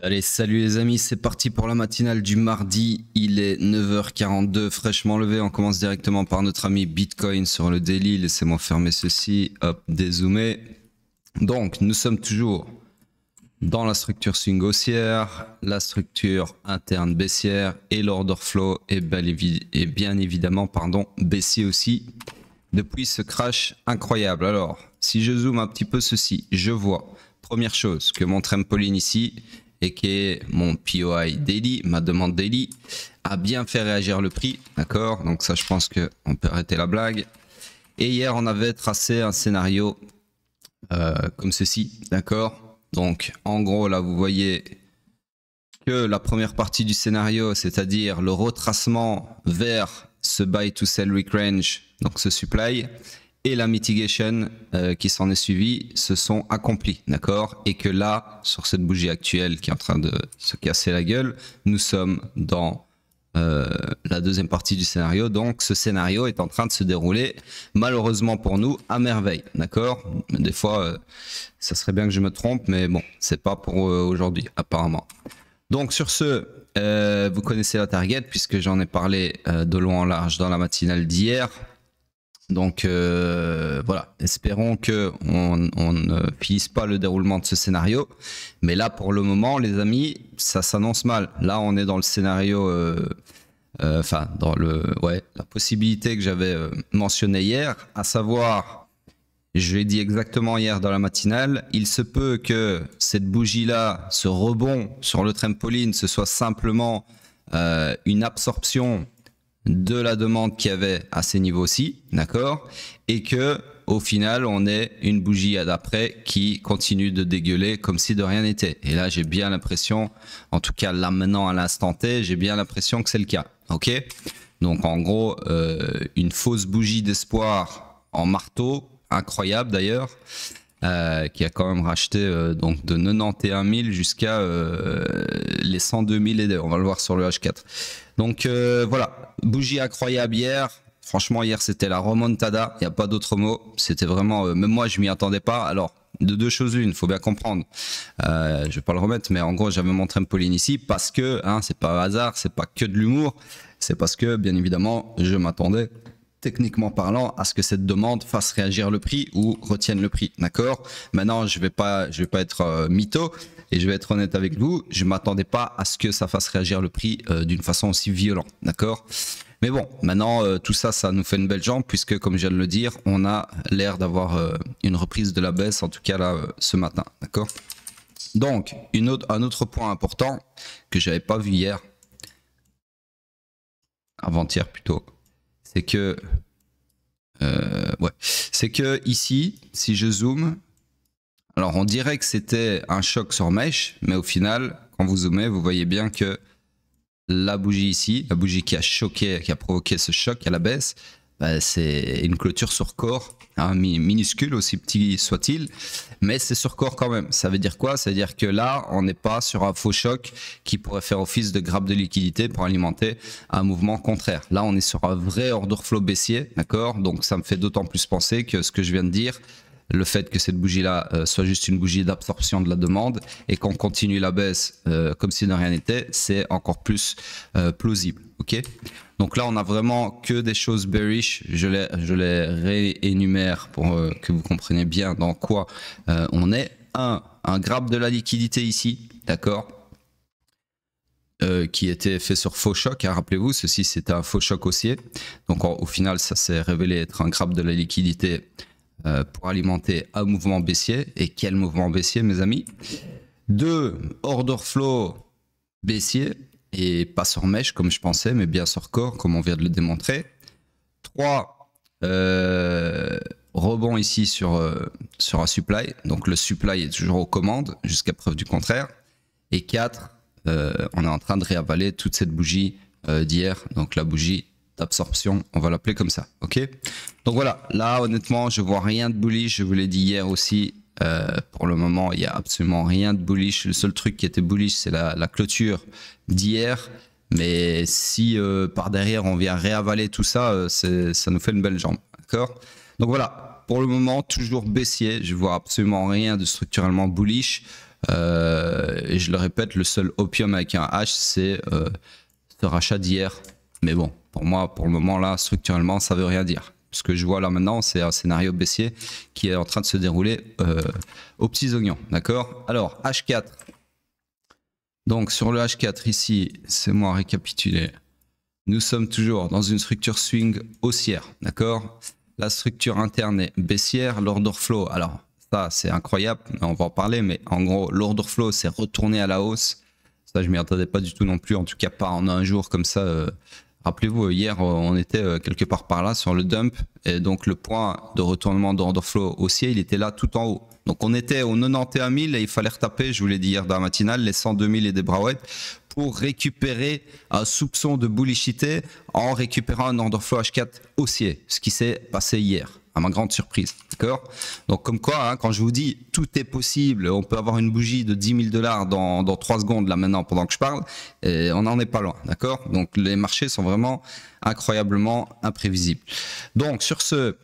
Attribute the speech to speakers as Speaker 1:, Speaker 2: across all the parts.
Speaker 1: Allez, salut les amis, c'est parti pour la matinale du mardi. Il est 9h42, fraîchement levé. On commence directement par notre ami Bitcoin sur le daily. Laissez-moi fermer ceci. Hop, dézoomer. Donc, nous sommes toujours dans la structure swing haussière, la structure interne baissière et l'order flow est bien évidemment baissier aussi depuis ce crash incroyable. Alors, si je zoome un petit peu ceci, je vois, première chose, que mon trampoline ici, et qui est mon POI daily, ma demande daily, a bien fait réagir le prix, d'accord? Donc ça, je pense qu'on peut arrêter la blague. Et hier, on avait tracé un scénario comme ceci, d'accord? Donc, en gros, là, vous voyez que la première partie du scénario, c'est-à-dire le retracement vers ce buy to sell weak range, donc ce supply, et la mitigation qui s'en est suivie se sont accomplis, d'accord? Et que là, sur cette bougie actuelle qui est en train de se casser la gueule, nous sommes dans la deuxième partie du scénario. Donc ce scénario est en train de se dérouler, malheureusement pour nous, à merveille, d'accord? Des fois, ça serait bien que je me trompe, mais bon, c'est pas pour aujourd'hui, apparemment. Donc sur ce, vous connaissez la target, puisque j'en ai parlé de long en large dans la matinale d'hier. Donc voilà, espérons qu'on ne finisse pas le déroulement de ce scénario. Mais là, pour le moment, les amis, ça s'annonce mal. Là, on est dans le scénario, dans la possibilité que j'avais mentionnée hier, à savoir, je l'ai dit exactement hier dans la matinale, il se peut que cette bougie-là, ce rebond sur le trampoline, ce soit simplement une absorption de la demande qu'il y avait à ces niveaux-ci, d'accord, et que au final on ait une bougie d'après qui continue de dégueuler comme si de rien n'était. Et là j'ai bien l'impression, en tout cas là maintenant à l'instant T, j'ai bien l'impression que c'est le cas, ok. Donc en gros une fausse bougie d'espoir en marteau, incroyable d'ailleurs, qui a quand même racheté donc de 91 000 jusqu'à les 102 000 et on va le voir sur le H4. Donc voilà, bougie incroyable hier. Franchement, hier, c'était la remontada. Il n'y a pas d'autre mot. C'était vraiment... même moi, je m'y attendais pas. Alors, de deux choses l'une, il faut bien comprendre. Je vais pas le remettre, mais en gros, j'avais mon trampoline ici parce que, c'est pas un hasard, c'est pas que de l'humour. C'est parce que, bien évidemment, je m'attendais, techniquement parlant, à ce que cette demande fasse réagir le prix ou retienne le prix, d'accord? Maintenant, je vais pas être mytho et je vais être honnête avec vous, je m'attendais pas à ce que ça fasse réagir le prix d'une façon aussi violente, d'accord? Mais bon, maintenant tout ça, ça nous fait une belle jambe puisque, comme je viens de le dire, on a l'air d'avoir une reprise de la baisse, en tout cas là ce matin, d'accord? Donc, un autre point important que j'avais pas vu hier, avant-hier plutôt, c'est que ici, si je zoome, alors on dirait que c'était un choc sur mèche, mais au final, quand vous zoomez, vous voyez bien que la bougie ici, la bougie qui a choqué, qui a provoqué ce choc à la baisse, c'est une clôture sur corps, minuscule, aussi petit soit-il, mais c'est sur corps quand même. Ça veut dire quoi? Ça veut dire que là, on n'est pas sur un faux choc qui pourrait faire office de grappe de liquidité pour alimenter un mouvement contraire. Là, on est sur un vrai order flow baissier, d'accord? Donc ça me fait d'autant plus penser que ce que je viens de dire, le fait que cette bougie-là soit juste une bougie d'absorption de la demande et qu'on continue la baisse comme si de rien n'était, c'est encore plus plausible, ok? Donc là, on a vraiment que des choses bearish. Je les réénumère pour que vous compreniez bien dans quoi on est. Un grab de la liquidité ici, d'accord, qui était fait sur faux choc. Rappelez-vous, ceci c'était un faux choc haussier. Donc au final, ça s'est révélé être un grab de la liquidité pour alimenter un mouvement baissier. Et quel mouvement baissier, mes amis? 2, order flow baissier. Et pas sur mèche comme je pensais, mais bien sur corps comme on vient de le démontrer. 3, rebond ici sur un supply. Donc le supply est toujours aux commandes jusqu'à preuve du contraire. Et 4, on est en train de réavaler toute cette bougie d'hier. Donc la bougie d'absorption, on va l'appeler comme ça. Ok? Donc voilà, là honnêtement, je vois rien de bullish. Je vous l'ai dit hier aussi. Pour le moment, il n'y a absolument rien de bullish. Le seul truc qui était bullish, c'est la clôture d'hier. Mais si par derrière, on vient réavaler tout ça, ça nous fait une belle jambe. D'accord? Donc voilà, pour le moment, toujours baissier. Je vois absolument rien de structurellement bullish. Et je le répète, le seul opium avec un H, c'est ce rachat d'hier. Mais bon, pour moi, pour le moment, là, structurellement, ça veut rien dire. Ce que je vois là maintenant, c'est un scénario baissier qui est en train de se dérouler aux petits oignons. D'accord? Alors, H4. Donc, sur le H4 ici, c'est moi récapituler. Nous sommes toujours dans une structure swing haussière. D'accord? La structure interne est baissière. L'order flow, alors, ça, c'est incroyable. On va en parler, mais en gros, l'order flow, c'est retourné à la hausse. Ça, je m'y attendais pas du tout non plus. En tout cas, pas en un jour comme ça. Rappelez-vous, hier, on était quelque part par là sur le dump. Et donc, le point de retournement d'order flow haussier, il était là tout en haut. Donc, on était au 91 000 et il fallait retaper, je vous l'ai dit hier dans la matinale, les 102 000 et des brawheads pour récupérer un soupçon de bullishité en récupérant un order flow H4 haussier. Ce qui s'est passé hier, à ma grande surprise. D'accord? Donc, comme quoi, hein, quand je vous dis tout est possible, on peut avoir une bougie de 10 000 $ dans 3 secondes, là maintenant, pendant que je parle, et on n'en est pas loin. D'accord? Donc, les marchés sont vraiment incroyablement imprévisibles. Donc, sur ce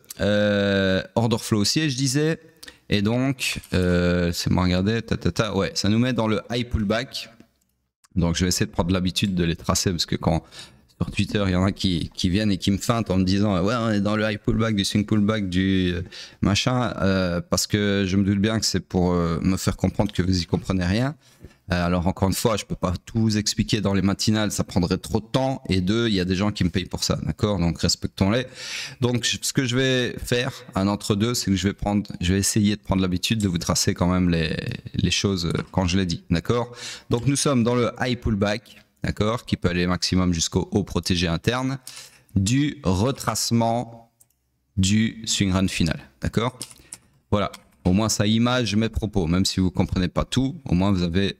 Speaker 1: order flow haussier, je disais, et donc, c'est moi regarder, ouais, ça nous met dans le high pullback. Donc, je vais essayer de prendre l'habitude de les tracer parce que quand sur Twitter, il y en a qui viennent et qui me feintent en me disant ouais, on est dans le high pullback, du swing pullback, du machin, parce que je me doute bien que c'est pour me faire comprendre que vous y comprenez rien. Alors encore une fois, je peux pas tout vous expliquer dans les matinales, ça prendrait trop de temps. Et deux, il y a des gens qui me payent pour ça, d'accord? Donc respectons-les. Donc ce que je vais faire, un entre-deux, c'est que je vais essayer de prendre l'habitude de vous tracer quand même les choses quand je l'ai dit, d'accord? Donc nous sommes dans le high pullback, d'accord, qui peut aller maximum jusqu'au haut protégé interne, du retracement du swing run final, d'accord? Voilà. Au moins, ça image mes propos, même si vous ne comprenez pas tout, au moins vous avez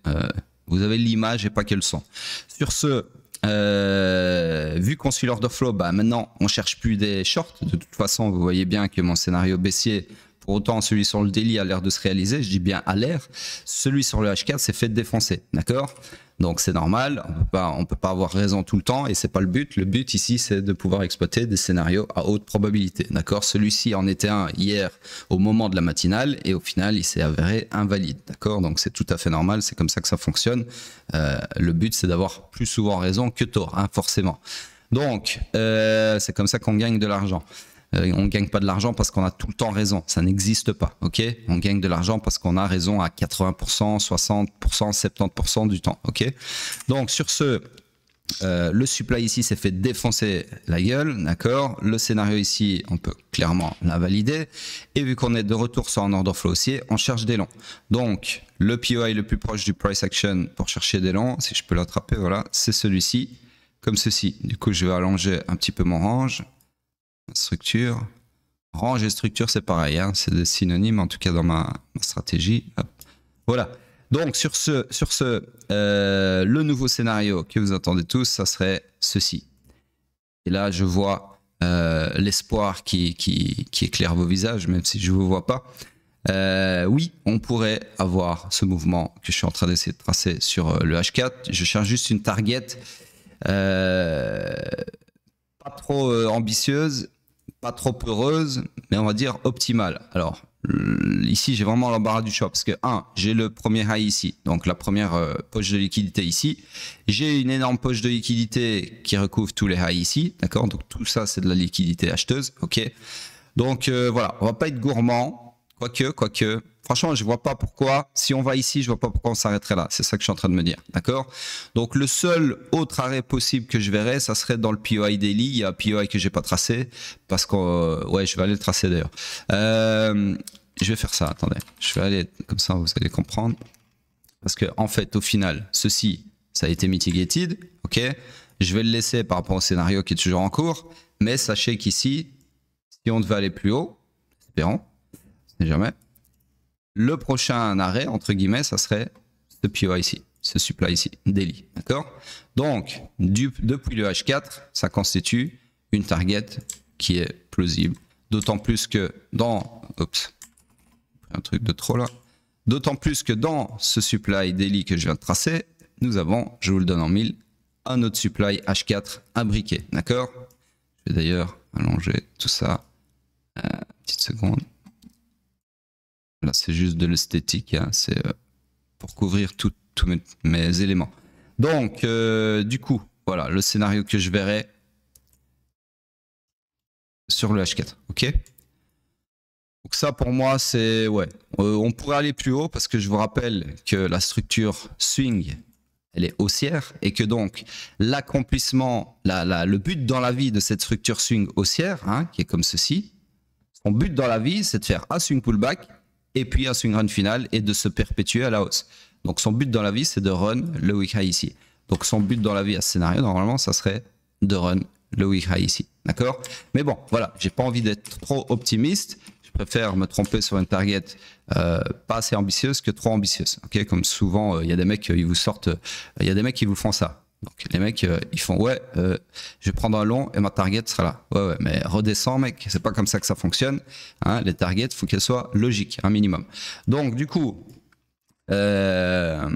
Speaker 1: l'image et pas que le son. Sur ce, vu qu'on suit l'order flow, bah maintenant, on ne cherche plus des shorts. De toute façon, vous voyez bien que mon scénario baissier, pour autant celui sur le daily a l'air de se réaliser, je dis bien à l'air, celui sur le H4 s'est fait défoncer, d'accord? Donc c'est normal, on peut pas avoir raison tout le temps et c'est pas le but. Le but ici, c'est de pouvoir exploiter des scénarios à haute probabilité, d'accord? Celui-ci en était un hier au moment de la matinale et au final, il s'est avéré invalide, d'accord? Donc c'est tout à fait normal, c'est comme ça que ça fonctionne. Le but, c'est d'avoir plus souvent raison que tort, hein, forcément. Donc c'est comme ça qu'on gagne de l'argent. On ne gagne pas de l'argent parce qu'on a tout le temps raison. Ça n'existe pas. Ok? On gagne de l'argent parce qu'on a raison à 80%, 60%, 70% du temps. Ok? Donc sur ce, le supply ici s'est fait défoncer la gueule. D'accord? Le scénario ici, on peut clairement l'invalider. Et vu qu'on est de retour sur un order flow haussier, on cherche des longs. Donc le POI le plus proche du price action pour chercher des longs, si je peux l'attraper, voilà, c'est celui-ci. Comme ceci. Du coup, je vais allonger un petit peu mon range. Structure, range et structure c'est pareil, hein, c'est des synonymes en tout cas dans ma stratégie. Hop. Voilà, donc sur ce le nouveau scénario que vous attendez tous, ça serait ceci. Et là je vois l'espoir qui éclaire vos visages, même si je ne vous vois pas. Oui, on pourrait avoir ce mouvement que je suis en train d'essayer de tracer sur le H4. Je cherche juste une target pas trop ambitieuse, pas trop heureuse, mais on va dire optimale. Alors, ici, j'ai vraiment l'embarras du choix parce que, j'ai le premier high ici, donc la première poche de liquidité ici. J'ai une énorme poche de liquidité qui recouvre tous les highs ici, d'accord? Donc, tout ça, c'est de la liquidité acheteuse, ok? Donc, voilà, on va pas être gourmand, quoique. Franchement, je vois pas pourquoi, si on va ici, je vois pas pourquoi on s'arrêterait là. C'est ça que je suis en train de me dire, d'accord? Donc, le seul autre arrêt possible que je verrais, ça serait dans le POI daily. Il y a un POI que j'ai pas tracé, parce que, ouais, je vais aller le tracer d'ailleurs. Je vais faire ça, attendez. Je vais aller, comme ça, vous allez comprendre. Parce que, en fait, au final, ceci, ça a été mitigated, ok? Je vais le laisser par rapport au scénario qui est toujours en cours, mais sachez qu'ici, si on devait aller plus haut, espérons, ce n'est jamais, le prochain arrêt, entre guillemets, ça serait ce POI ici, ce supply ici, daily, d'accord? Donc, depuis le H4, ça constitue une target qui est plausible. D'autant plus que dans... Oups, un truc de trop là. D'autant plus que dans ce supply daily que je viens de tracer, nous avons, je vous le donne en 1000, un autre supply H4 imbriqué, d'accord? Je vais d'ailleurs allonger tout ça. Petite seconde. Là, c'est juste de l'esthétique, hein. C'est pour couvrir tous mes éléments. Donc, du coup, voilà le scénario que je verrai sur le H4. Ok. Donc ça, pour moi, c'est ouais. On pourrait aller plus haut parce que je vous rappelle que la structure swing, elle est haussière et que donc l'accomplissement, le but dans la vie de cette structure swing haussière, hein, qui est comme ceci, son but dans la vie, c'est de faire un swing pullback et puis un swing run final et de se perpétuer à la hausse. Donc son but dans la vie, c'est de run le week high ici. Donc son but dans la vie à ce scénario, normalement, ça serait de run le week high ici. D'accord? Mais bon, voilà, j'ai pas envie d'être trop optimiste. Je préfère me tromper sur une target pas assez ambitieuse que trop ambitieuse. Ok, comme souvent, il y a des mecs, ils vous sortent, il y a des mecs qui vous font ça. Donc les mecs, ils font ouais, je vais prendre un long et ma target sera là. Ouais, mais redescends, mec, c'est pas comme ça que ça fonctionne. Hein, les targets, faut qu'elles soient logiques, un minimum. Donc du coup, je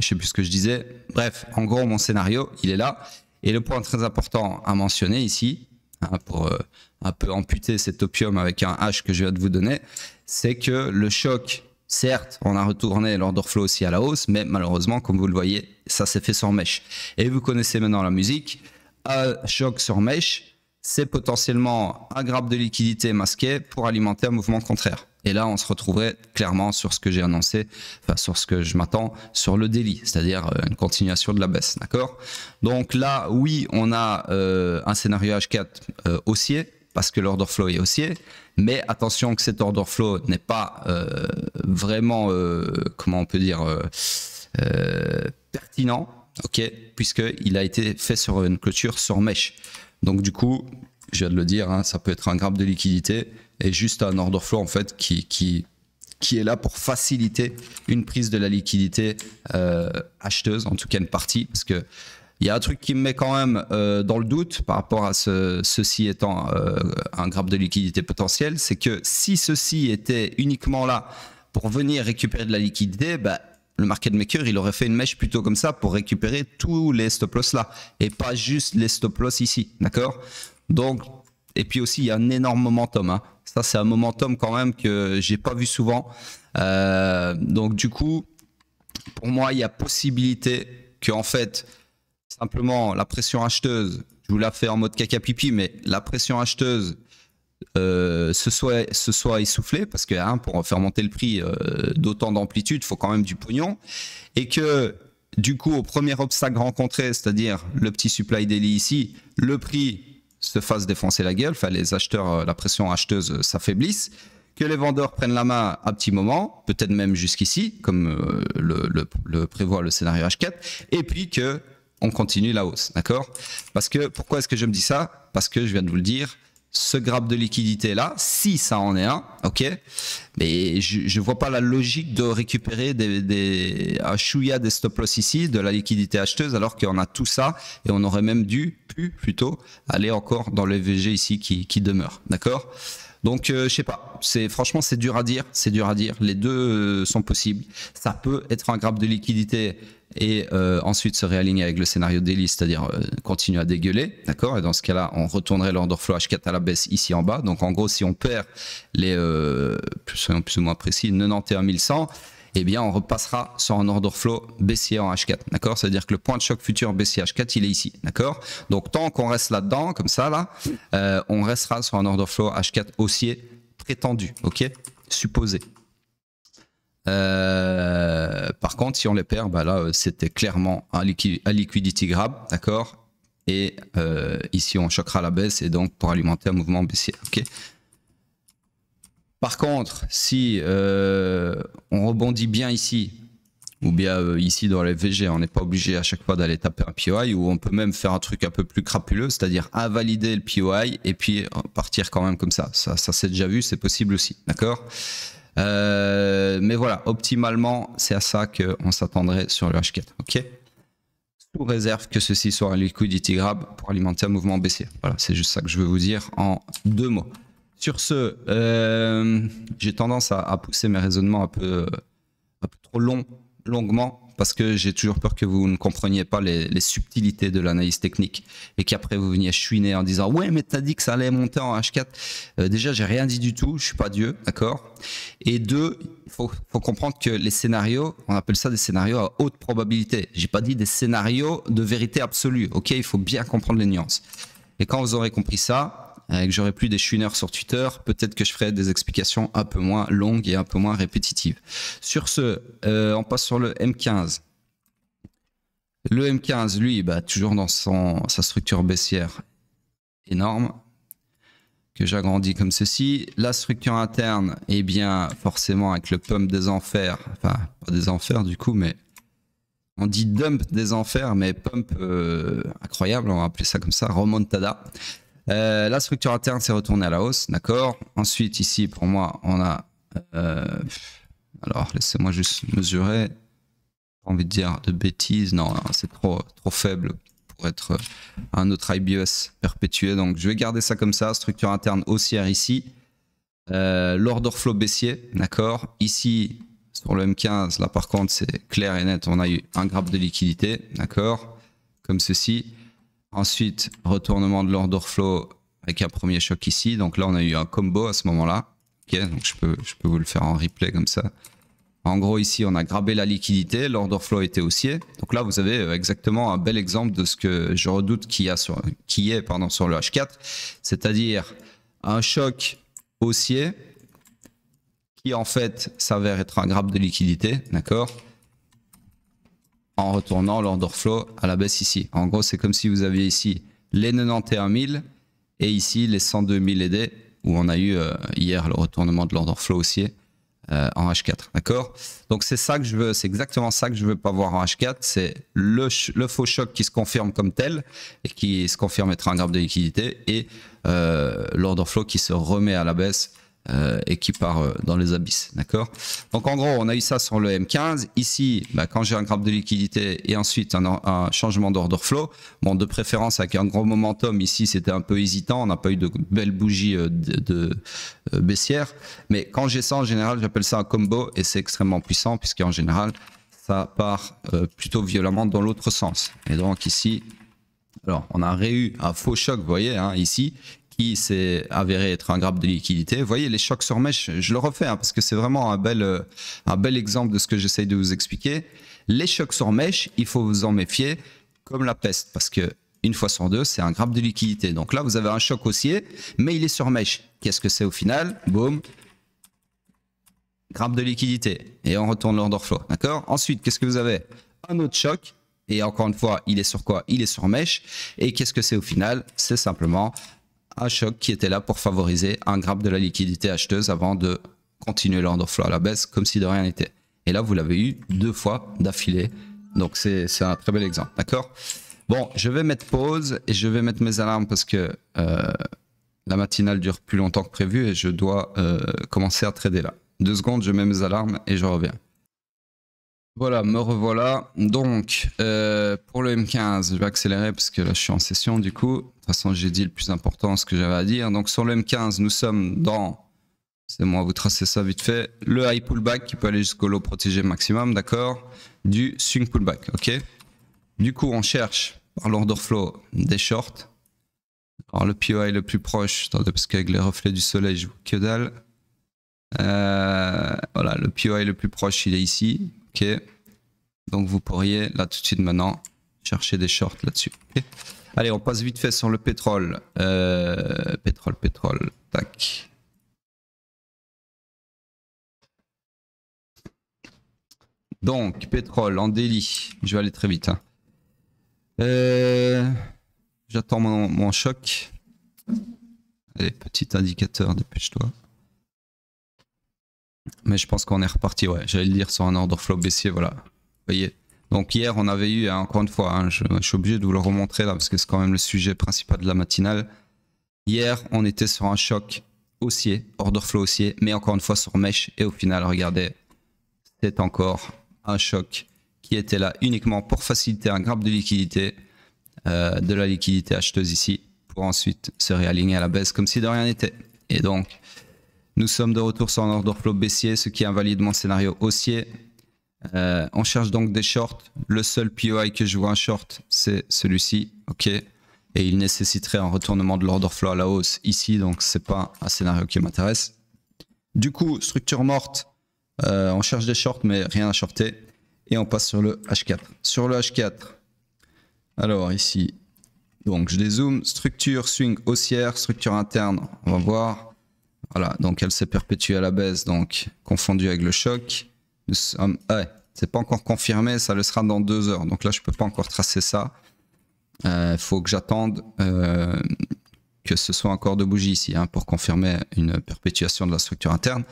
Speaker 1: sais plus ce que je disais. Bref, en gros, mon scénario, il est là. Et le point très important à mentionner ici, hein, pour un peu amputer cet opium avec un H que je viens de vous donner, c'est que le choc, certes, on a retourné l'order flow aussi à la hausse, mais malheureusement, comme vous le voyez, ça s'est fait sur mèche. Et vous connaissez maintenant la musique, un choc sur mèche, c'est potentiellement un grab de liquidité masqué pour alimenter un mouvement contraire. Et là, on se retrouverait clairement sur ce que j'ai annoncé, enfin sur ce que je m'attends sur le daily, c'est-à-dire une continuation de la baisse, d'accord? Donc là, oui, on a un scénario H4 haussier, parce que l'order flow est haussier, mais attention que cet order flow n'est pas vraiment, comment on peut dire, pertinent, ok, puisqu'il a été fait sur une clôture sur mèche. Donc du coup, je viens de le dire, hein, ça peut être un grab de liquidité et juste un order flow en fait qui est là pour faciliter une prise de la liquidité acheteuse, en tout cas une partie, parce que il y a un truc qui me met quand même dans le doute par rapport à ceci étant un grab de liquidité potentiel, c'est que si ceci était uniquement là pour venir récupérer de la liquidité, bah, le market maker, il aurait fait une mèche plutôt comme ça pour récupérer tous les stop loss là et pas juste les stop loss ici, d'accord? Donc, et puis aussi, il y a un énorme momentum, hein. Ça, c'est un momentum quand même que j'ai pas vu souvent. Donc, du coup, pour moi, il y a possibilité que, en fait, simplement, la pression acheteuse, je vous la fais en mode caca pipi, mais la pression acheteuse se soit essoufflée, parce que hein, pour faire monter le prix d'autant d'amplitude, il faut quand même du pognon, et que du coup, au premier obstacle rencontré, c'est-à-dire le petit supply daily ici, le prix se fasse défoncer la gueule, enfin les acheteurs, la pression acheteuse s'affaiblisse, que les vendeurs prennent la main à petit moment, peut-être même jusqu'ici, comme le prévoit le scénario H4, et puis que on continue la hausse, d'accord? Parce que, pourquoi est-ce que je me dis ça? Parce que je viens de vous le dire, ce grab de liquidité là, si ça en est un, ok, mais je vois pas la logique de récupérer un chouïa des stop loss ici, de la liquidité acheteuse, alors qu'on a tout ça et on aurait même pu plutôt aller encore dans le VG ici qui demeure, d'accord? Donc je sais pas, franchement c'est dur à dire, les deux sont possibles. Ça peut être un grab de liquidité et ensuite se réaligner avec le scénario daily, c'est-à-dire continuer à dégueuler, d'accord? Et dans ce cas-là, on retournerait l'order flow H4 à la baisse ici en bas. Donc en gros, si on perd les, soyons plus ou moins précis, 91 100, eh bien on repassera sur un order flow baissier en H4, d'accord? C'est-à-dire que le point de choc futur baissier H4, il est ici, d'accord? Donc tant qu'on reste là-dedans, comme ça là, on restera sur un order flow H4 haussier prétendu, ok? Supposé. Par contre, si on les perd, bah là, c'était clairement un liquidity grab, d'accord? Et ici, on choquera la baisse et donc pour alimenter un mouvement baissier, ok? Par contre, si on rebondit bien ici, ou bien ici dans les VG, on n'est pas obligé à chaque fois d'aller taper un POI, ou on peut même faire un truc un peu plus crapuleux, c'est-à-dire invalider le POI et puis partir quand même comme ça. Ça c'est déjà vu, c'est possible aussi, d'accord? Mais voilà, optimalement, c'est à ça qu'on s'attendrait sur le H4, ok? Sous réserve que ceci soit un liquidity grab pour alimenter un mouvement baissier. Voilà, c'est juste ça que je veux vous dire en 2 mots. Sur ce, j'ai tendance à pousser mes raisonnements un peu trop longuement parce que j'ai toujours peur que vous ne compreniez pas les subtilités de l'analyse technique et qu'après vous veniez chouiner en disant ouais mais t'as dit que ça allait monter en H4. Déjà j'ai rien dit du tout, je suis pas Dieu, d'accord. Et deux, il faut comprendre que les scénarios, on appelle ça des scénarios à haute probabilité. J'ai pas dit des scénarios de vérité absolue, ok, il faut bien comprendre les nuances. Et quand vous aurez compris ça, et que j'aurai plus des chouineurs sur Twitter, peut-être que je ferai des explications un peu moins longues et un peu moins répétitives. Sur ce, on passe sur le M15. Le M15, lui, bah, toujours dans sa structure baissière énorme, que j'agrandis comme ceci. La structure interne, eh bien, forcément avec le pump des enfers, enfin, pas des enfers du coup, mais on dit dump des enfers, mais pump incroyable, on va appeler ça comme ça, remontada. La structure interne s'est retournée à la hausse, d'accord. Ensuite, ici, pour moi, on a... alors, laissez-moi juste mesurer. Pas envie de dire de bêtises. Non, c'est trop faible pour être un autre IBS perpétué. Donc, je vais garder ça comme ça. Structure interne haussière ici. L'order flow baissier, d'accord. Ici, sur le M15, là, par contre, c'est clair et net. On a eu un graphe de liquidité, d'accord. Comme ceci. Ensuite, retournement de l'order flow avec un premier choc ici. Donc là, on a eu un combo à ce moment-là. Ok, donc je peux vous le faire en replay comme ça. En gros, ici, on a grabé la liquidité. L'order flow était haussier. Donc là, vous avez exactement un bel exemple de ce que je redoute qui est sur le H4. C'est-à-dire un choc haussier qui, en fait, s'avère être un grab de liquidité. D'accord ? En retournant l'order flow à la baisse ici. En gros, c'est comme si vous aviez ici les 91 000 et ici les 102 000 ED où on a eu hier le retournement de l'order flow haussier en H4. D'accord? Donc c'est ça que je veux, c'est exactement ça que je veux pas voir en H4. C'est le faux choc qui se confirme comme tel et qui se confirme être un graphe de liquidité et l'order flow qui se remet à la baisse. Et qui part dans les abysses, d'accord. Donc en gros, on a eu ça sur le M15. Ici, bah, quand j'ai un graphe de liquidité et ensuite un changement d'order flow, bon, de préférence avec un gros momentum, ici c'était un peu hésitant, on n'a pas eu de belles bougies baissières, mais quand j'ai ça en général, j'appelle ça un combo et c'est extrêmement puissant puisqu'en général, ça part plutôt violemment dans l'autre sens. Et donc ici, alors on a eu un faux choc, vous voyez, hein, ici, qui s'est avéré être un graphe de liquidité. Vous voyez, les chocs sur mèche, je le refais hein, parce que c'est vraiment un bel exemple de ce que j'essaye de vous expliquer. Les chocs sur mèche, il faut vous en méfier comme la peste parce que une fois sur deux, c'est un graphe de liquidité. Donc là, vous avez un choc haussier, mais il est sur mèche. Qu'est-ce que c'est au final? Boum, graphe de liquidité. Et on retourne l'order flow, d'accord? Ensuite, qu'est-ce que vous avez? Un autre choc. Et encore une fois, il est sur quoi? Il est sur mèche. Et qu'est-ce que c'est au final? C'est simplement un choc qui était là pour favoriser un graphe de la liquidité acheteuse avant de continuer l'order flow à la baisse comme si de rien n'était. Et là, vous l'avez eu 2 fois d'affilée. Donc, c'est un très bel exemple. D'accord? Bon, je vais mettre pause et je vais mettre mes alarmes parce que la matinale dure plus longtemps que prévu et je dois commencer à trader là. 2 secondes, je mets mes alarmes et je reviens. Voilà, me revoilà. Donc, pour le M15, je vais accélérer parce que là, je suis en session du coup. De toute façon, j'ai dit le plus important, ce que j'avais à dire. Donc, sur le M15, nous sommes dans, c'est moi vous tracer ça vite fait, le high pullback qui peut aller jusqu'au low protégé maximum, d'accord, du swing pullback, ok. Du coup, on cherche par l'order flow des shorts. Alors, le POI le plus proche, attendez, parce qu'avec les reflets du soleil, je vois que dalle. Voilà, le POI le plus proche, il est ici. Ok, donc vous pourriez là tout de suite maintenant chercher des shorts là-dessus. Okay. Allez, on passe vite fait sur le pétrole. Pétrole, tac. Donc, pétrole en daily, je vais aller très vite. Hein. J'attends mon choc. Allez, petit indicateur, dépêche-toi. Mais je pense qu'on est reparti, ouais. J'allais le dire sur un order flow baissier, voilà. Vous voyez. Donc hier, on avait eu, encore une fois, hein, je suis obligé de vous le remontrer là, parce que c'est quand même le sujet principal de la matinale. Hier, on était sur un choc haussier, order flow haussier, mais encore une fois sur mèche. Et au final, regardez, c'est encore un choc qui était là uniquement pour faciliter un graphe de liquidité, de la liquidité acheteuse ici, pour ensuite se réaligner à la baisse comme si de rien n'était. Et donc, nous sommes de retour sur un order flow baissier, ce qui invalide mon scénario haussier. On cherche donc des shorts. Le seul POI que je vois un short, c'est celui-ci. OK. Et il nécessiterait un retournement de l'order flow à la hausse ici. Donc, c'est pas un scénario qui m'intéresse. Du coup, structure morte. On cherche des shorts, mais rien à shorter. Et on passe sur le H4. Sur le H4, alors ici, donc je dézoome. Structure swing haussière, structure interne. On va voir. Voilà, donc elle s'est perpétuée à la baisse, donc confondue avec le choc. Nous sommes, ouais, c'est pas encore confirmé, ça le sera dans 2 heures. Donc là, je peux pas encore tracer ça. Il faut que j'attende que ce soit encore de bougies ici hein, pour confirmer une perpétuation de la structure interne.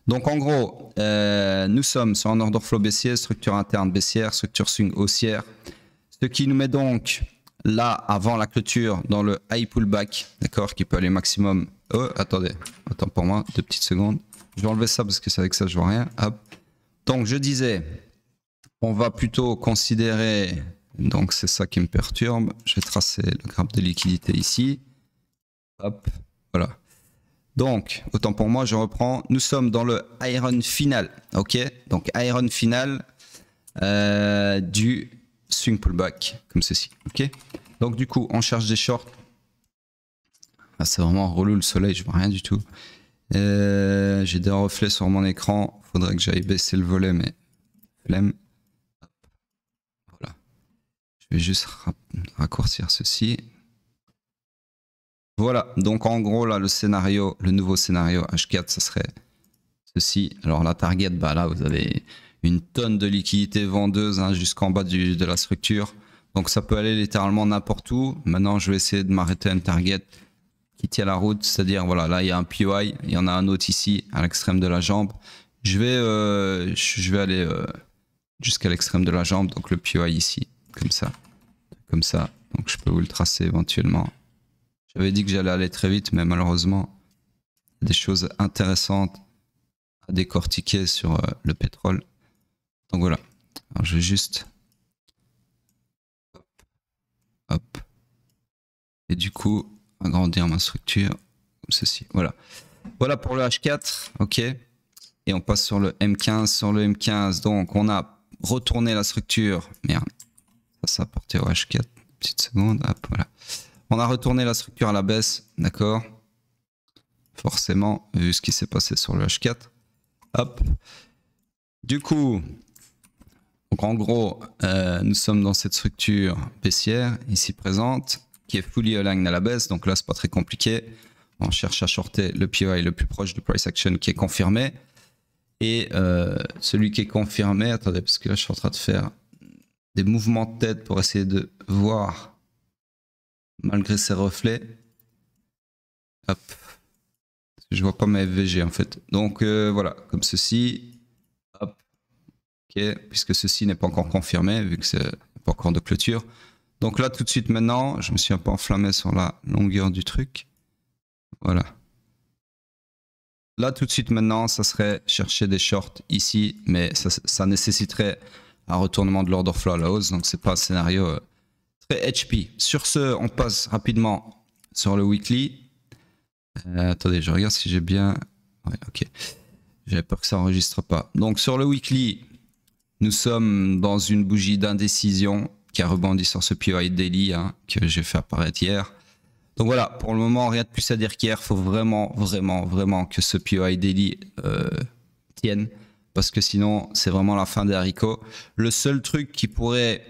Speaker 1: Donc en gros, nous sommes sur un order flow baissier, structure interne baissière, structure swing haussière. Ce qui nous met donc là, avant la clôture, dans le high pullback, d'accord, qui peut aller maximum. Oh, attendez, attends pour moi, 2 petites secondes. Je vais enlever ça parce que c'est avec ça que je vois rien. Hop. Donc je disais, on va plutôt considérer, donc c'est ça qui me perturbe. Je vais tracer le graphe de liquidité ici. Hop, voilà. Donc, autant pour moi, je reprends. Nous sommes dans le iron final, ok. Donc iron final du swing pullback, comme ceci, ok. Donc du coup, on cherche des shorts. Ah, c'est vraiment relou le soleil, je vois rien du tout. J'ai des reflets sur mon écran. Faudrait que j'aille baisser le volet, mais flemme. Voilà. Je vais juste raccourcir ceci. Voilà. Donc en gros là, le scénario, le nouveau scénario H4, ce serait ceci. Alors la target, bah là vous avez une tonne de liquidité vendeuse hein, jusqu'en bas de la structure. Donc ça peut aller littéralement n'importe où. Maintenant, je vais essayer de m'arrêter à une target qui tient la route, c'est-à-dire voilà, là il y a un POI, il y en a un autre ici à l'extrême de la jambe. Je vais aller jusqu'à l'extrême de la jambe, donc le POI ici, comme ça. Donc je peux vous le tracer éventuellement. J'avais dit que j'allais aller très vite, mais malheureusement, il y a des choses intéressantes à décortiquer sur le pétrole. Donc voilà, alors je vais juste... Hop. Et du coup, agrandir ma structure comme ceci. Voilà. Voilà pour le H4. OK. Et on passe sur le M15. Sur le M15, donc on a retourné la structure. Merde. Ça a porté au H4. Petite seconde. Hop, voilà. On a retourné la structure à la baisse. D'accord. Forcément, vu ce qui s'est passé sur le H4. Hop. Du coup, donc en gros, nous sommes dans cette structure baissière ici présente, qui est fully aligned à la baisse. Donc là, c'est pas très compliqué. On cherche à shorter le POI le plus proche du price action qui est confirmé. Et celui qui est confirmé, attendez, parce que là, je suis en train de faire des mouvements de tête pour essayer de voir malgré ces reflets. Hop. Je vois pas ma FVG en fait. Donc voilà, comme ceci. Hop. Ok, puisque ceci n'est pas encore confirmé, vu que c'est pas encore de clôture. Donc là, tout de suite maintenant, je me suis un peu enflammé sur la longueur du truc. Voilà. Là, tout de suite maintenant, ça serait chercher des shorts ici, mais ça nécessiterait un retournement de l'order flow à la hausse, donc c'est pas un scénario très HP. Sur ce, on passe rapidement sur le weekly. Attendez, je regarde si j'ai bien... Ouais, ok. J'avais peur que ça enregistre pas. Donc sur le weekly, nous sommes dans une bougie d'indécision qui a rebondi sur ce POI daily hein, que j'ai fait apparaître hier. Donc voilà, pour le moment, rien de plus à dire qu'hier. Il faut vraiment que ce POI daily tienne. Parce que sinon, c'est vraiment la fin des haricots. Le seul truc qui pourrait...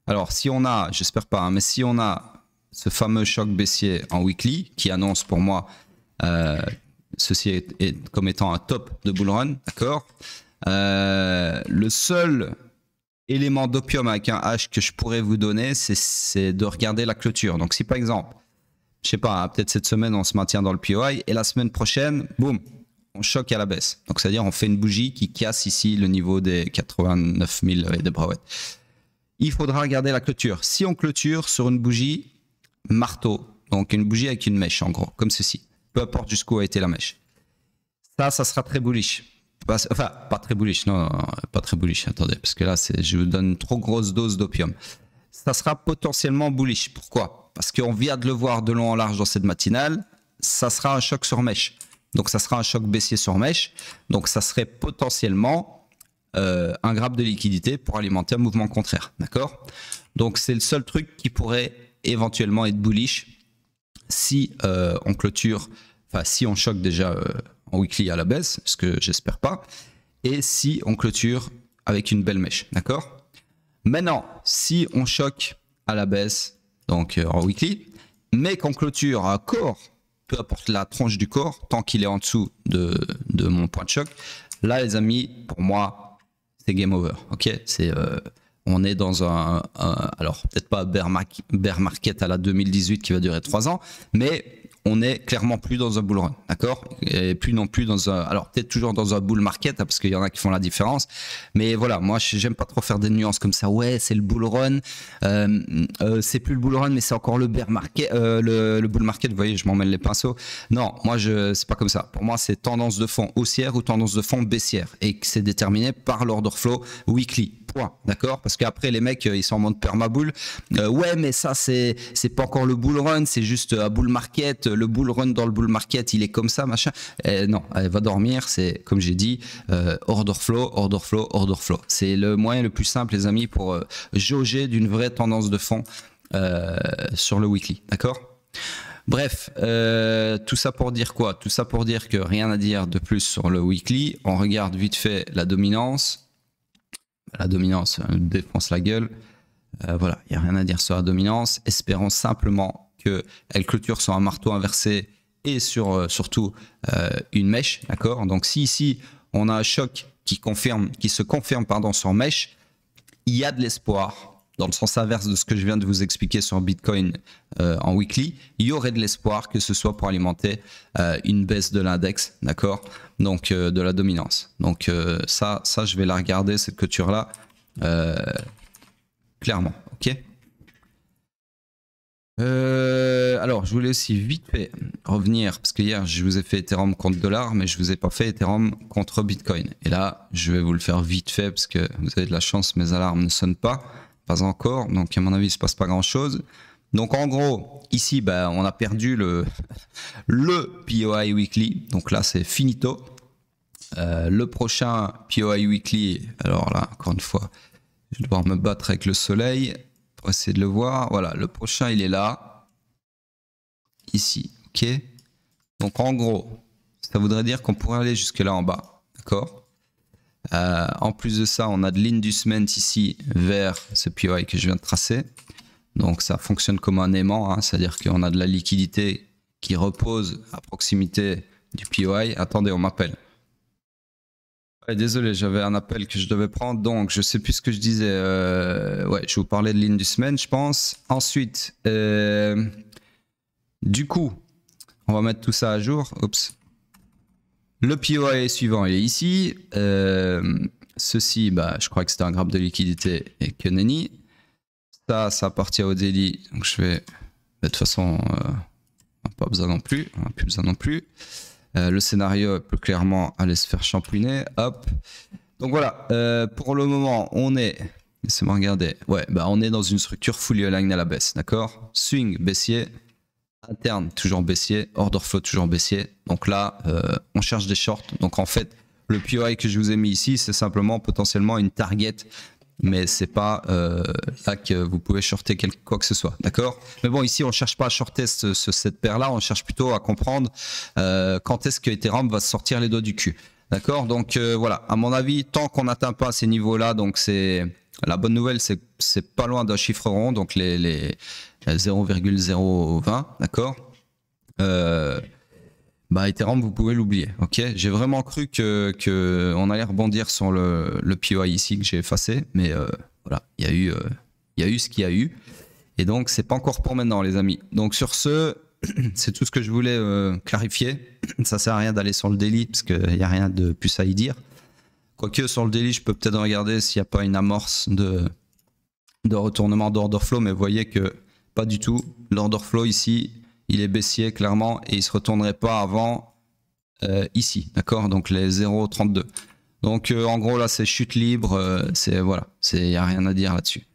Speaker 1: Alors, si on a, j'espère pas, hein, mais si on a ce fameux choc baissier en weekly, qui annonce pour moi ceci est comme étant un top de bull run, d'accord. Le seul élément d'opium avec un H que je pourrais vous donner, c'est de regarder la clôture. Donc si par exemple, je sais pas, hein, peut-être cette semaine on se maintient dans le POI et la semaine prochaine, boum, on choque à la baisse. Donc c'est-à-dire on fait une bougie qui casse ici le niveau des 89 000 et des brouettes. Il faudra regarder la clôture. Si on clôture sur une bougie marteau, donc une bougie avec une mèche en gros, comme ceci, peu importe jusqu'où a été la mèche. Ça sera très bullish. Enfin, pas très bullish, non, pas très bullish, attendez, parce que là, je vous donne une trop grosse dose d'opium. Ça sera potentiellement bullish. Pourquoi? Parce qu'on vient de le voir de long en large dans cette matinale, ça sera un choc sur mèche. Donc, ça sera un choc baissier sur mèche. Donc, ça serait potentiellement un grab de liquidité pour alimenter un mouvement contraire, d'accord? Donc c'est le seul truc qui pourrait éventuellement être bullish si on clôture, enfin si on choque déjà en weekly à la baisse, ce que j'espère pas, et si on clôture avec une belle mèche, d'accord? Maintenant, si on choque à la baisse, donc en weekly, mais qu'on clôture à corps, peu importe la tranche du corps, tant qu'il est en dessous de mon point de choc, là les amis, pour moi, c'est game over, ok? On est dans alors peut-être pas bear market à la 2018 qui va durer 3 ans, mais on est clairement plus dans un bull run, d'accord? Et plus non plus dans un, alors peut-être toujours dans un bull market, parce qu'il y en a qui font la différence, mais voilà, moi j'aime pas trop faire des nuances comme ça. Ouais, c'est le bull run, c'est plus le bull run, mais c'est encore le bear market, le bull market. Vous voyez, je m'emmène les pinceaux. Non, moi c'est pas comme ça. Pour moi, c'est tendance de fond haussière ou tendance de fond baissière, et que c'est déterminé par l'order flow weekly. Point, d'accord? Parce qu'après les mecs ils sont en mode permabull. Ouais, mais ça c'est pas encore le bull run, c'est juste un bull market. Le bull run dans le bull market, il est comme ça, machin. Non, elle va dormir. C'est comme j'ai dit, order flow, order flow, order flow. C'est le moyen le plus simple, les amis, pour jauger d'une vraie tendance de fond sur le weekly, d'accord? Bref, tout ça pour dire quoi? Tout ça pour dire que rien à dire de plus sur le weekly. On regarde vite fait la dominance. La dominance défonce la gueule. Voilà, il n'y a rien à dire sur la dominance. Espérons simplement qu'elle clôture sur un marteau inversé et sur surtout une mèche. D'accord? Donc si ici on a un choc qui se confirme sur mèche, il y a de l'espoir. Dans le sens inverse de ce que je viens de vous expliquer sur Bitcoin en weekly, il y aurait de l'espoir que ce soit pour alimenter une baisse de l'index, d'accord? Donc de la dominance. Donc ça je vais la regarder, cette clôture-là, clairement, ok? Alors je voulais aussi vite fait revenir, parce que hier je vous ai fait Ethereum contre dollar, mais je vous ai pas fait Ethereum contre Bitcoin. Et là, je vais vous le faire vite fait, parce que vous avez de la chance, mes alarmes ne sonnent pas encore, donc à mon avis il se passe pas grand chose. Donc en gros ici on a perdu le POI weekly, donc là c'est finito. Le prochain POI weekly, alors là encore une fois je vais devoir me battre avec le soleil pour essayer de le voir. Voilà, le prochain il est là, ici, ok? Donc en gros ça voudrait dire qu'on pourrait aller jusque là en bas, d'accord? En plus de ça, on a de l'inducement ici vers ce POI que je viens de tracer. Donc ça fonctionne comme un aimant, hein, c'est-à-dire qu'on a de la liquidité qui repose à proximité du POI. Attendez, on m'appelle. Ouais, désolé, j'avais un appel que je devais prendre, donc je sais plus ce que je disais. Ouais, je vous parlais de l'inducement, je pense. Ensuite, du coup, on va mettre tout ça à jour. Oups. Le POI suivant, il est ici. Ceci, je crois que c'était un graphe de liquidité et que nenni. Ça appartient au daily. Donc je vais... De toute façon, on n'a pas besoin non plus. On n'a plus besoin non plus. Le scénario peut clairement aller se faire champouiner. Hop. Donc voilà. Pour le moment, on est... Laissez-moi regarder. Ouais, on est dans une structure fully aligned à la baisse. D'accord? Swing baissier. Interne toujours baissier, order flow toujours baissier. Donc là, on cherche des shorts. Donc en fait, le POI que je vous ai mis ici, c'est simplement potentiellement une target, mais c'est pas là que vous pouvez shorter quoi que ce soit, d'accord? Mais bon, ici, on cherche pas à shorter cette paire-là, on cherche plutôt à comprendre quand est-ce que Ethereum va sortir les doigts du cul, d'accord? Donc voilà, à mon avis, tant qu'on n'atteint pas ces niveaux-là, donc c'est la bonne nouvelle, c'est pas loin d'un chiffre rond, donc les 0,020, d'accord? Ethereum, vous pouvez l'oublier, ok? J'ai vraiment cru que on allait rebondir sur le POI ici que j'ai effacé, mais voilà, il y a eu ce qu'il y a eu, et donc c'est pas encore pour maintenant, les amis. Donc sur ce, c'est tout ce que je voulais clarifier. Ça sert à rien d'aller sur le daily parce qu'il n'y a rien de plus à y dire. Quoique sur le daily, je peux peut-être regarder s'il n'y a pas une amorce de retournement d'order flow, mais vous voyez que pas du tout. L'order flow ici, il est baissier clairement et il ne se retournerait pas avant ici, d'accord? Donc les 0,32. Donc en gros là c'est chute libre, voilà, il n'y a rien à dire là-dessus.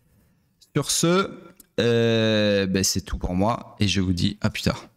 Speaker 1: Sur ce, c'est tout pour moi et je vous dis à plus tard.